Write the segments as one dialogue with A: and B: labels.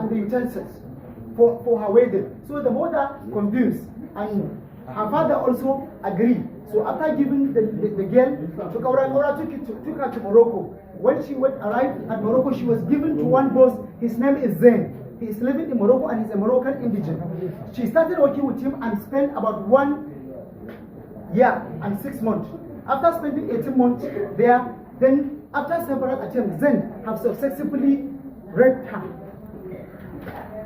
A: and the utensils for her wedding. So the mother convinced, and her father also agreed. So after giving the girl to Kaura, took her to Morocco. When she arrived at Morocco, she was given to one boss. His name is Zain. He is living in Morocco and he's a Moroccan indigent. She started working with him and spent about 1 year and 6 months. After spending 18 months there, then after several attempts, Zain have successfully raped her.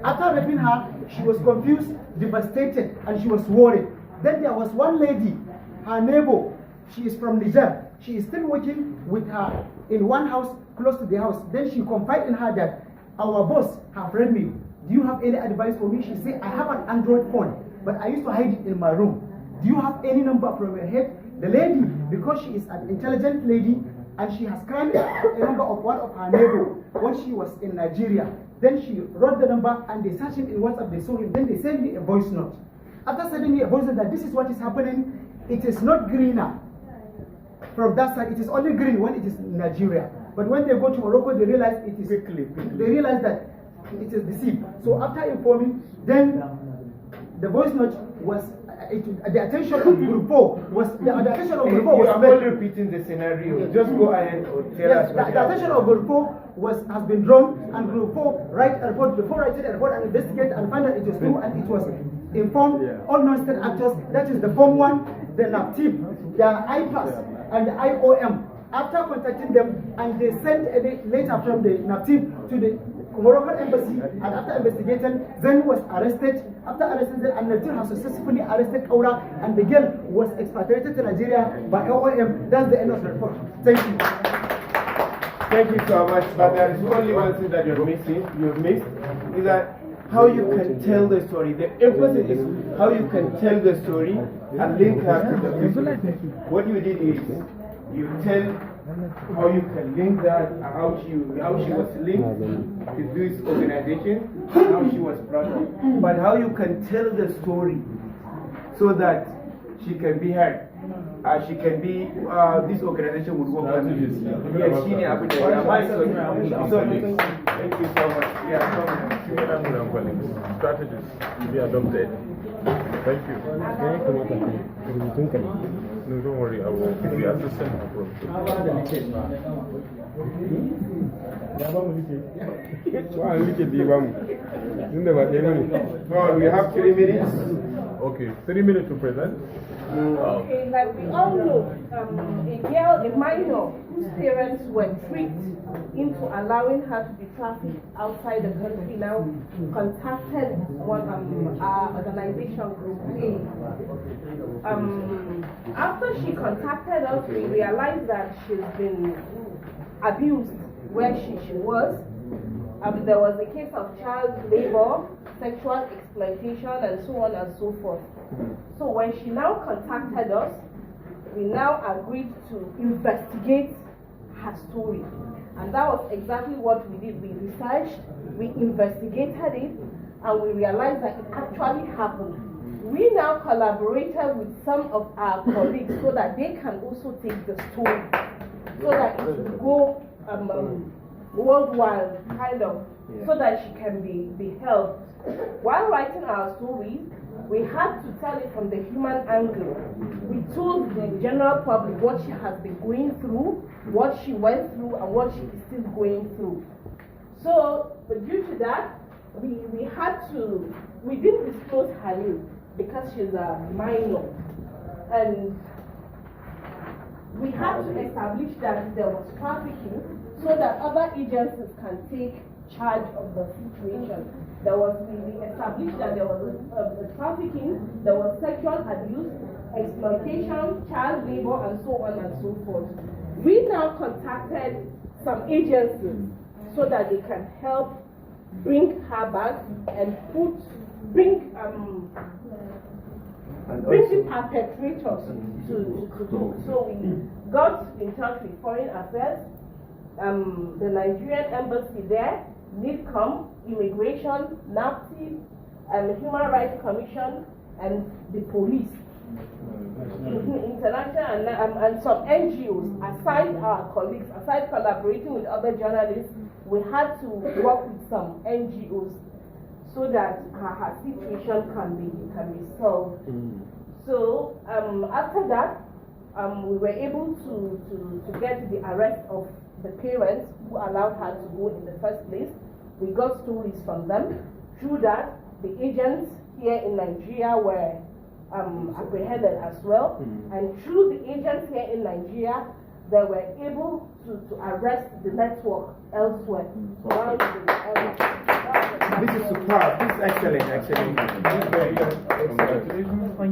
A: After raping her, she was confused, devastated, and she was worried. Then there was one lady, her neighbor. She is from Niger. She is still working with her in one house close to the house. Then she confided in her that our boss have raped me. Do you have any advice for me? She said, I have an Android phone, but I used to hide it in my room. Do you have any number from your head? The lady, because she is an intelligent lady, and she has cried a number of one of her neighbors when she was in Nigeria. Then she wrote the number and they searched him in WhatsApp, they saw him, then they sent me a voice note. After sending me a voice note that this is what is happening, it is not greener from that side, it is only green when it is in Nigeria. But when they go to Morocco, they realize it is quickly. They realize that it is deceived. So after informing, then the voice note was the attention of Group 4 was the attention of Group 4 was
B: made. You are repeating the scenario. Just go ahead or tell us.
A: The attention of Group 4 has been drawn, and Group 4 write a report. Before writing a report and investigate and find that it was true, and it was informed all non-state actors. That is the FORMWAN, the NAPTIP, the IPAS, and the IOM. After contacting them, and they sent a letter from the NAPTIP to the Moroccan embassy, and after investigating, Zain was arrested. After arresting Zain, and Nadir has successfully arrested Kaura, and the girl was expatriated to Nigeria by OOM. That's the end of the report. Thank you.
B: Thank you so much. But there is only one thing that you've missed, is that how you can tell the story. The emphasis is how you can tell the story and link her to the people. What you did is you tell how you can link that, how she was linked to this organization, how she was brought up, but how you can tell the story so that she can be heard. She can be, this organization would work on this. Yes, she needs to be thank you so much.
C: Strategies to be adopted. Thank you. No, don't worry, I will be assistant approach.
B: We have 3 minutes.
C: Okay, 3 minutes to present.
D: Okay, like we all know, a minor whose parents were tricked into allowing her to be trafficked outside the country now contacted our organization Group A. After she contacted us, we realized that she's been abused where she was. There was a case of child labor, sexual exploitation, and so on and so forth. So when she now contacted us, we now agreed to investigate her story. And that was exactly what we did. We researched, we investigated it, and we realized that it actually happened. We now collaborated with some of our colleagues so that they can also take the story, so that it will go worldwide, kind of, so that she can be helped. While writing our story, we had to tell it from the human angle. We told the general public what she has been going through, what she went through, and what she is still going through. So, but due to that, we didn't disclose her name because she's a minor. And we had to establish that there was trafficking so that other agencies can take charge of the situation. We established that there was trafficking, there was sexual abuse, exploitation, child labor, and so on and so forth. We now contacted some agencies so that they can help bring her back and bring the perpetrators to. So we got in touch with Foreign Affairs, the Nigerian embassy there, NIDCOM, Immigration, NAPTIP, Human Rights Commission, and the police. International and some NGOs, aside our colleagues, aside collaborating with other journalists, we had to work with some NGOs so that her situation can be solved. So after that, we were able to get the arrest of the parents who allowed her to go in the first place. We got stories from them. Through that, the agents here in Nigeria were apprehended as well. And through the agents here in Nigeria, they were able to arrest the network elsewhere.
B: This is superb. This is excellent, actually. This is very good.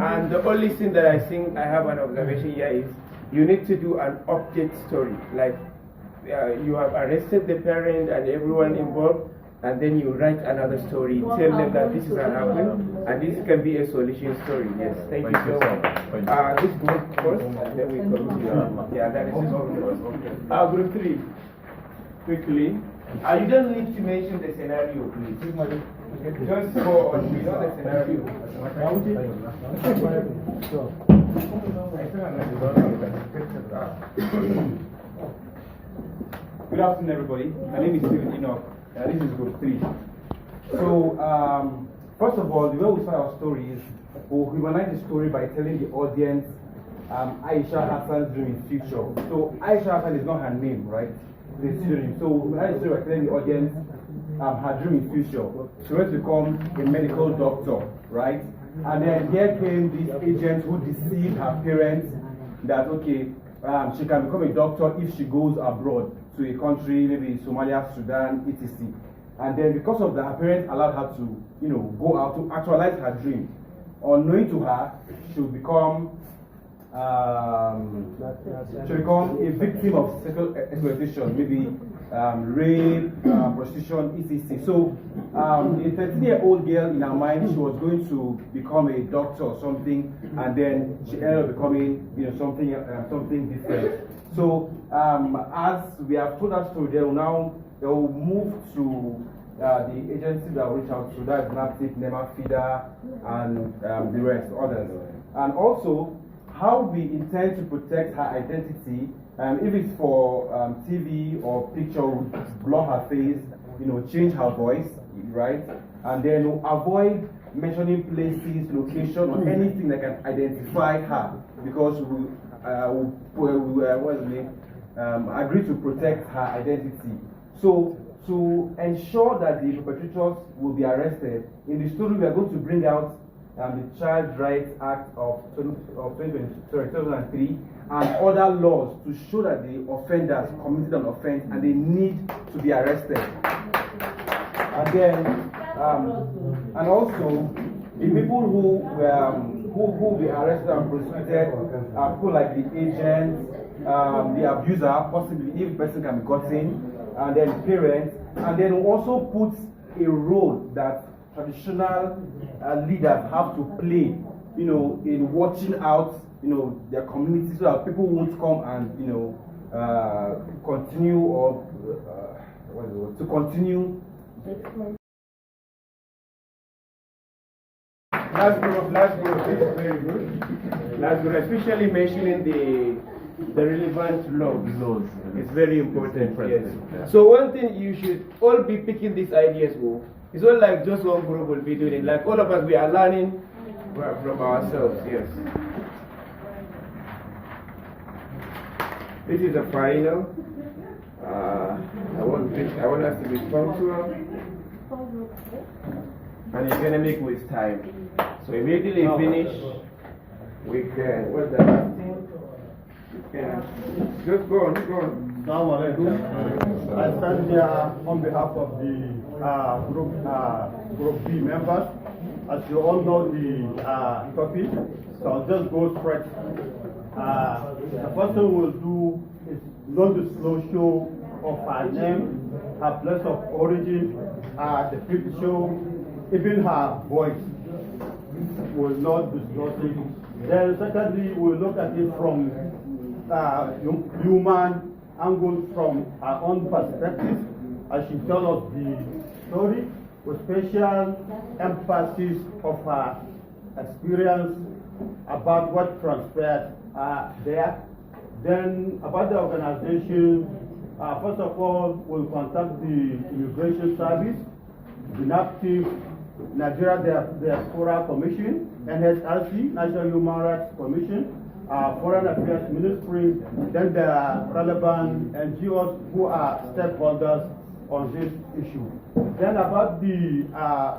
B: And the only thing that I think I have an observation here is you need to do an update story. Like you have arrested the parent and everyone involved, and then you write another story, tell them that this is what happened, and this can be a solution story. Yes, thank you so much. This group first, and then we come to yeah, that is this group first. Group 3, quickly. You don't need to mention the scenario, please. Just go on, you know the scenario.
E: Good afternoon, everybody. My name is Stephen Enoch. This is group 3. So, first of all, the way we start our story is we'll humanize the story by telling the audience Aisha Hassan's dream in future. So, Aisha Hassan is not her name, right? The pseudonym. So, we humanize the story by telling the audience her dream in future. She wants to become a medical doctor, right? And then here came these agents who deceived her parents that, okay, she can become a doctor if she goes abroad to a country, maybe Somalia, Sudan, etc. And then because of that, her parents allowed her to, go out to actualize her dream. Unknowing to her, she'll become a victim of sexual exploitation, maybe rape, prostitution, etc. So a 13-year-old girl in her mind, she was going to become a doctor or something, and then she ended up becoming something different. So as we have told that story, they will move to the agency that will reach out to, that is NAPTIP, NEMA, FIDA, and the rest, others. And also, how we intend to protect her identity, if it's for TV or picture, we'll blur her face, change her voice, right? And then we'll avoid mentioning places, location, or anything that can identify her, because we agree to protect her identity. So, to ensure that the perpetrators will be arrested, in the story we are going to bring out the Child Rights Act of 2003 and other laws to show that the offenders committed an offense and they need to be arrested. And then, and also, the people who will be arrested and prosecuted are people like the agents, the abuser, possibly if the person can be gotten, and then parents, and then we'll also put a role that traditional leaders have to play, in watching out, their communities, so that people won't come and, continue or to continue.
B: Last group, this is very good. Last group, especially mentioning the relevant laws. It's very important. Yes. So one thing you should all be picking these ideas for. It's not like just one group will be doing it. Like all of us, we are learning from ourselves. Yes. This is the final. I want us to be punctual. And it's gonna make waste time. So immediately finish, we can. What's the last thing? Just go on.
F: I stand here on behalf of the Group B members. As you all know the topic, so I'll just go straight. The first thing we'll do is non-disclosure of her name, her place of origin, the picture, even her voice. Will not disclose it. Then secondly, we'll look at it from human angle, from her own perspective, as she tells us the story, with special emphasis of her experience about what transpired there. Then about the organization, first of all, we'll contact the Immigration Service, the NAPTIP, Nigeria Diaspora Commission, NHRC, National Human Rights Commission, Foreign Affairs Ministry, then the relevant NGOs who are stakeholders on this issue. Then about the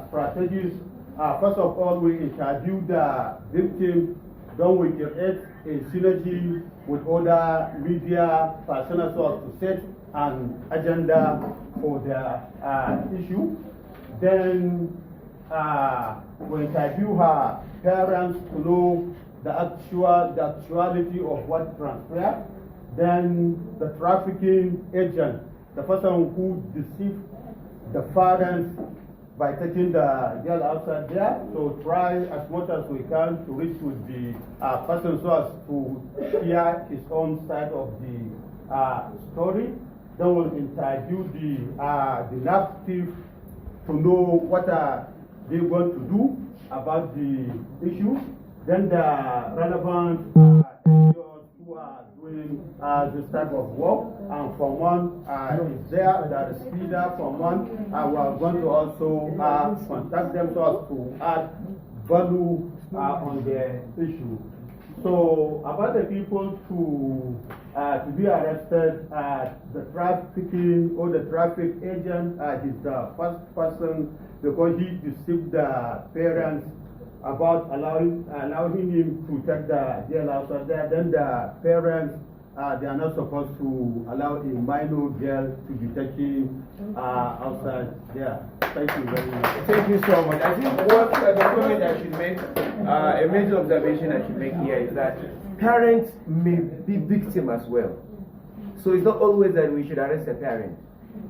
F: strategies, first of all, we interview the victim, then we create a synergy with other media personal to set an agenda for the issue. Then we interview her parents to know the actuality of what transpired. Then the trafficking agent, the person who deceived the parents by taking the girl outside there, so try as much as we can to reach with the person so as to hear his own side of the story. Then we'll interview the NAPTIP to know what are they going to do about the issue. Then the relevant NGOs who are doing this type of work, and FORMWAN is there, that is leader FORMWAN. We are going to also contact them so as to add value on the issue. So about the people to be arrested, the trafficking or the traffic agent is the first person because he deceived the parents about allowing him to take the girl outside there. Then the parents, they are not supposed to allow a minor girl to be taken outside there. Thank you very much.
B: Thank you so much. I think what the comment I should make, a major observation I should make here is that parents may be victims as well. So it's not always that we should arrest the parent.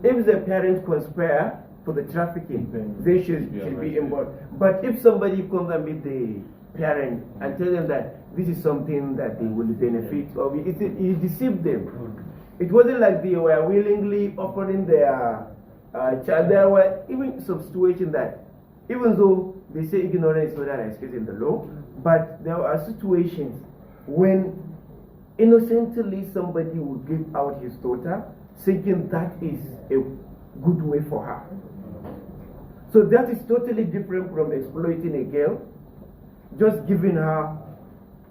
B: If the parents conspire for the trafficking, they should be involved. But if somebody comes and meet the parent and tell them that this is something that they will benefit of, he deceived them. It wasn't like they were willingly offering their child. There were even some situations that, even though they say ignorance is not an excuse in the law, but there are situations when innocently somebody will give out his daughter, thinking that is a good way for her. So that is totally different from exploiting a girl, just giving her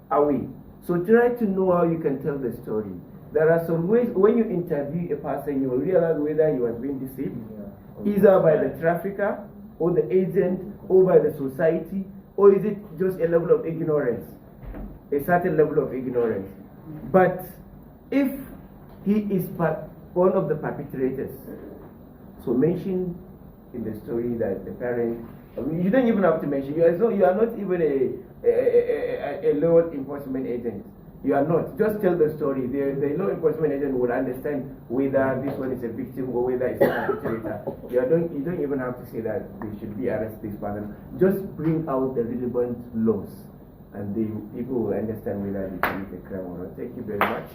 B: away. So try to know how you can tell the story. There are some ways, when you interview a person, you will realize whether he was being deceived, either by the trafficker, or the agent, or by the society, or is it just a level of ignorance, a certain level of ignorance. But if he is one of the perpetrators, so mention in the story that the parent, you don't even have to mention, you are not even a law enforcement agent. You are not. Just tell the story. The law enforcement agent will understand whether this one is a victim or whether it's a perpetrator. You don't even have to say that they should be arrested this person. Just bring out the relevant laws, and the people will understand whether they commit a crime or not. Thank you very much.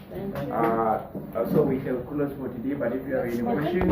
B: So we can close for today, but if you have any questions,